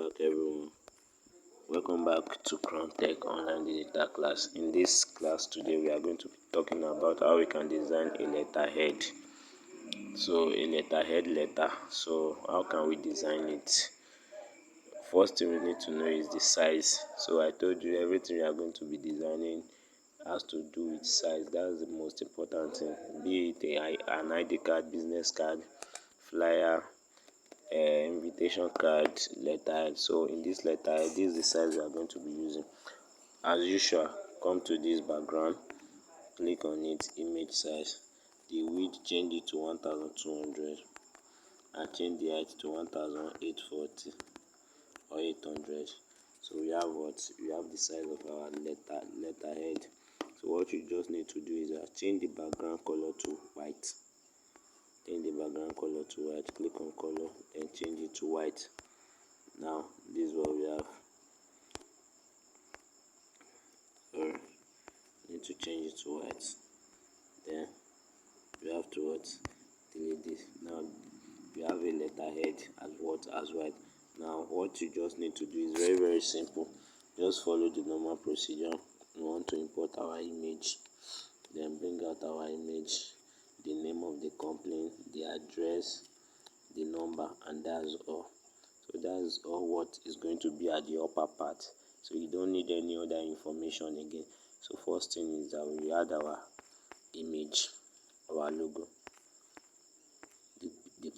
back everyone. Welcome back to Crown Tech Online Digital Class. In this class today we are going to be talking about how we can design a letterhead. So a letterhead letter. So how can we design it? First thing we need to know is the size. So I told you everything we are going to be designing has to do with size. That's the most important thing. Be it an ID card, business card, flyer, invitation card, letterhead. So in this letterhead, this is the size we are going to be using. As usual, come to this background, click on it, image size. The width, change it to 1200 and change the height to 1840 or 800. So we have the size of our letterhead. So what you just need to do is change the background color to white. Change the background color to white. Click on color and change it to white. Now this is what we have. Need to change it to white. Then we have to delete this. Now we have a letterhead as white. Now what you just need to do is very simple. Just follow the normal procedure. We want to import our image, then bring out our image, the name of the company, the address, the number, and that's all. So that's all what is going to be at the upper part. So you don't need any other information again. So first thing is that we add our image, our logo, the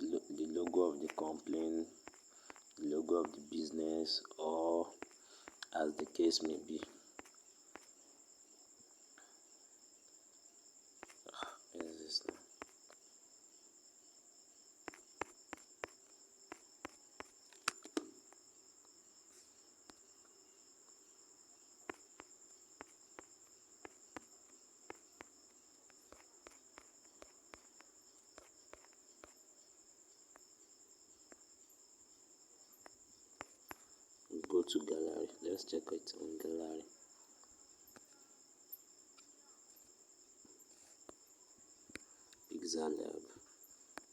logo of the company, the logo of the business, or as the case may be. Where is this now? Go to gallery. Let's check it on gallery. Pixellab.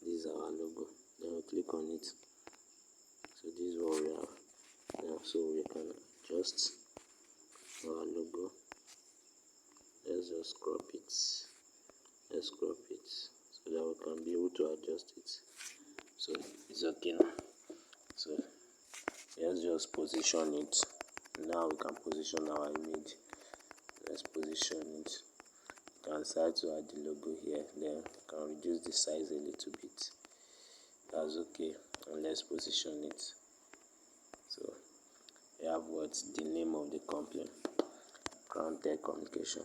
This is our logo. Then we click on it. So this is what we have now. So we can adjust our logo. Let's just crop it. Let's crop it so that we can be able to adjust it. So it's okay now. So let's just position it. Now we can position our image. Let's position it. You can start to add the logo here. Then you can reduce the size a little bit. That's okay. And let's position it. So we have the name of the company, Crown Tech Communication.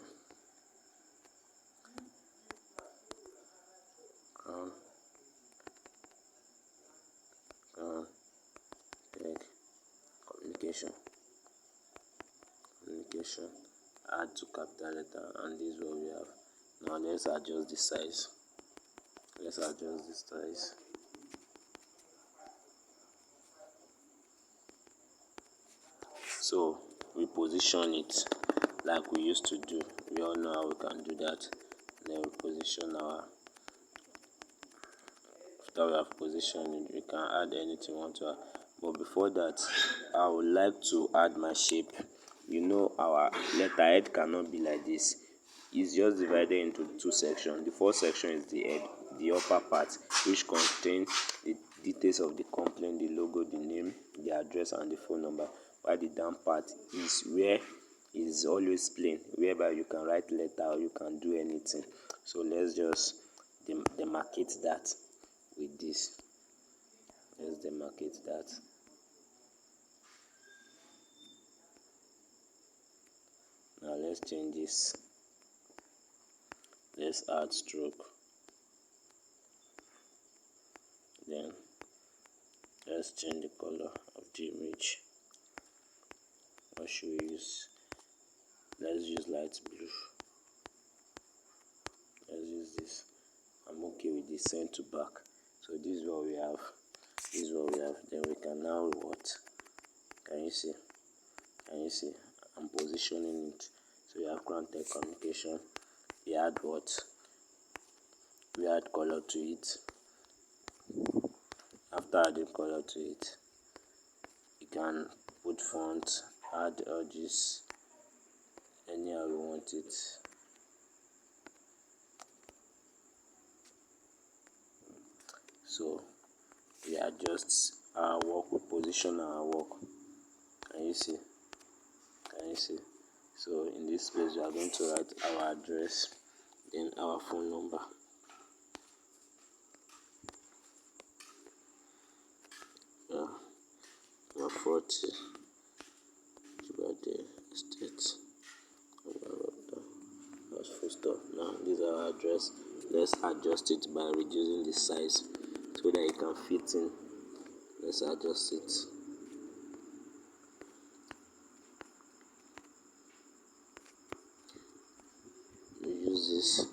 Crown Tech Communication. Add to capital letter, and this is what we have. Now let's adjust the size. So we position it like we used to do. We all know how we can do that. Then we position after we have positioned it, we can add anything we want to add. But before that, I would like to add my shape. You know, our letterhead cannot be like this. It's just divided into two sections. The first section is the head, the upper part, which contains the details of the company, the logo, the name, the address, and the phone number. While the down part is where is always plain, whereby you can write letter or you can do anything. So let's just demarcate that with this. Let's demarcate that. Now let's change this. Let's add stroke. Then let's change the color of the image. What should we use? Let's use light blue. Let's use this. I'm okay with the send to back. So this is what we have. Then we can now can you see? I'm positioning it. So we have Crown Tech Communication. We add we add color to it. After adding color to it, you can font, add all this anyhow we want it. So we adjust our work, we position our work. Can you see? Can you see? So in this place we are going to write our address, then our phone number. Yeah, 40 Jibade Estate. That's full stop. Now this is our address. Let's adjust it by reducing the size so that it can fit in. Let's adjust it. We use this.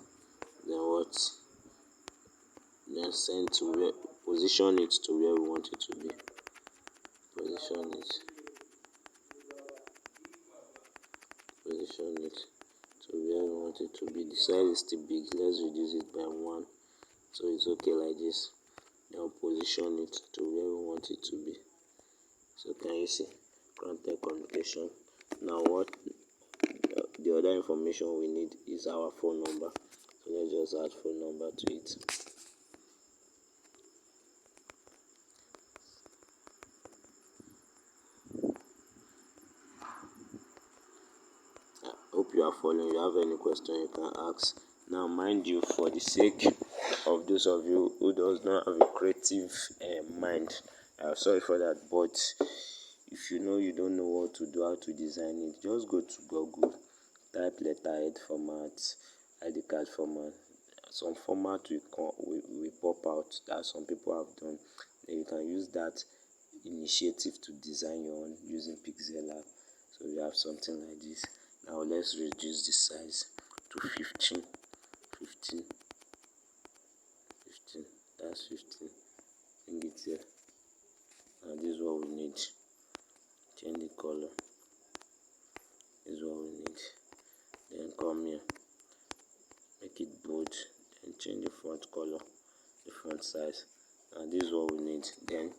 Then what? Then send to where, position it to where we want it to be. Position it. Position it to where we want it to be. The size is still big. Let's reduce it by 1 so it's okay like this. Now position it to where we want it to be. So can you see? Crown Tech Communication. Now what the other information we need is our phone number. So let's just add phone number to it. I hope you are following. If you have any question you can ask. Now mind you, for the sake of those of you who does not have a creative mind, sorry for that, but if you know you don't know what to do, how to design it, just go to Google, type letterhead format, ID card format. Some format will pop out that some people have done. Then you can use that initiative to design your own using Pixel Lab. So we have something like this. Now let's reduce the size to 15. That's 15. Bring it here. Now this is what we need. Change the color. This is what we need. Then come here. Make it bold. Then change the font color, the font size. Now this is what we need. Then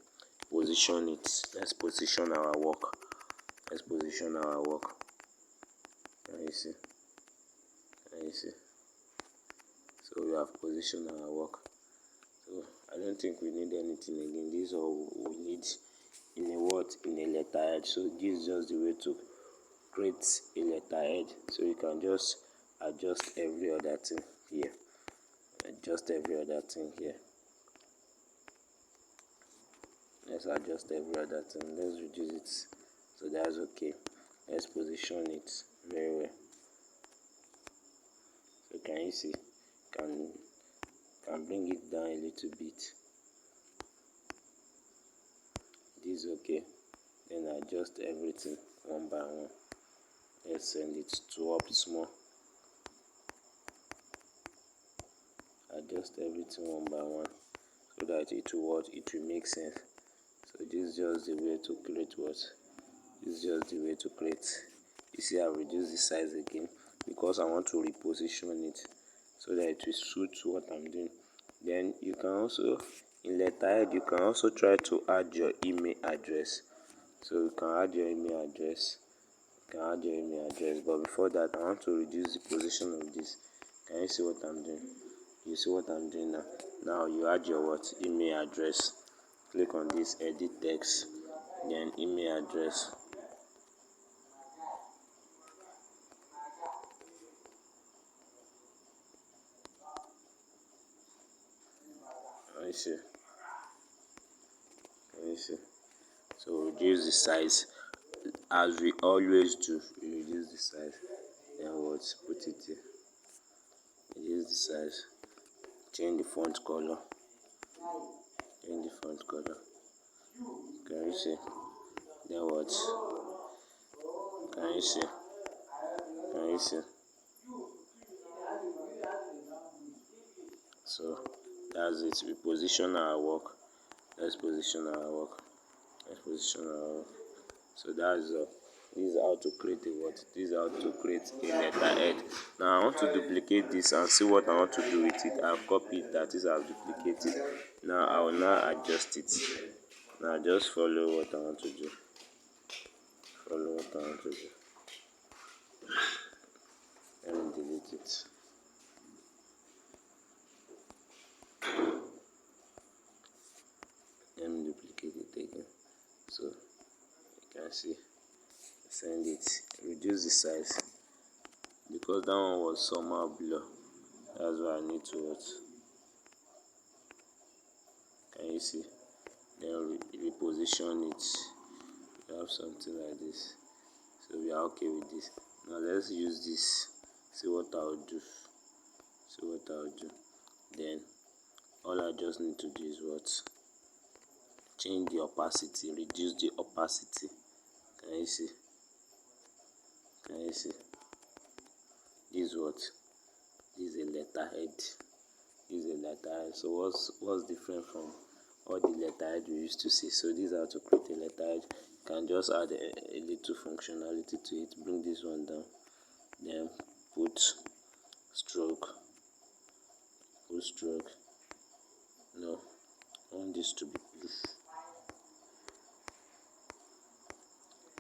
position it. Let's position our work. Let's position our work. Can you see? Can you see? So we have positioned our work. So I don't think we need anything again. This is all we need in a word, in a letterhead. So this is just the way to create a letterhead. So you can just adjust every other thing here. Adjust every other thing here. Let's adjust every other thing. Let's reduce it. So that's okay. Let's position it very well. So can you see? Can bring it down a little bit. This is okay. Then adjust everything one by one. Let's send it to up small. Adjust everything one by one so that it will make sense. So this is just the way to create what? This is just the way to create. You see, I've reduced the size again because I want to reposition it so that it will suit what I'm doing. Then you can also, in letterhead, you can also try to add your email address. So you can add your email address. But before that, I want to reduce the position of this. Can you see what I'm doing? You see what I'm doing now? Now you add your what? Email address. Click on this edit text, then email address. Can you see? So reduce the size as we always do. We reduce the size. Then what? Put it here. Reduce the size. Change the font color. Can you see? Then what? Can you see? So that's it. We position our work. Let's position our work. So that's all. This is how to create a what? This is how to create a letterhead. Now I want to duplicate this and see what I want to do with it. I've copied that. Is I've duplicated. Now I will now adjust it. Now just follow what I want to do. follow what I want to do. Let me delete it. Let me duplicate it again. So you can see, send it, reduce the size because that one was somehow blur. That's why I need to what? Can you see? Then reposition it. We have something like this. So we are okay with this. Now let's use this. See what I'll do. See what I'll do. Then all I just need to do is what? Change the opacity, reduce the opacity. Can you see? Can you see? This is what? This is a letterhead. This is a letterhead. So what's different from all the letterhead we used to see? So this is how to create a letterhead. You can just add a little functionality to it. Bring this one down. Then put stroke. Put stroke. No, I want this to be blue.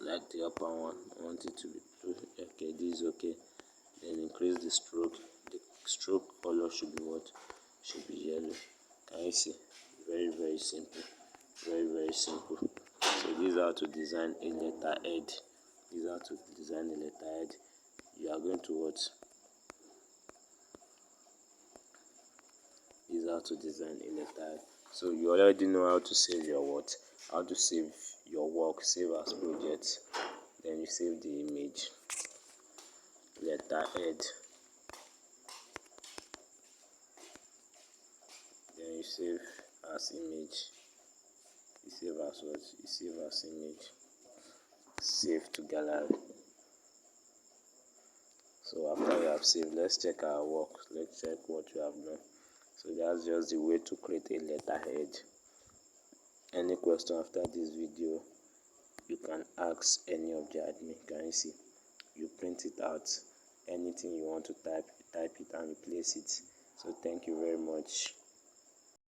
Like the upper one, I want it to be blue. Okay, this is okay. Then increase the stroke. The stroke color should be what? Should be yellow. Can you see? Very, very simple. Very, very simple. So this is how to design a letterhead. This is how to design a letterhead. You are going to what? This is how to design a letterhead. So you already know how to save your what? How to save your work, save as project. Then you save the image. Letterhead. Then you save as image. You save as what? You save as image. Save to gallery. So after we have saved, let's check our work. Let's check what we have done. So that's just the way to create a letterhead. Any question after this video, you can ask any of the admin. Can you see? You print it out. Anything you want to type, you type it and replace it. So thank you very much.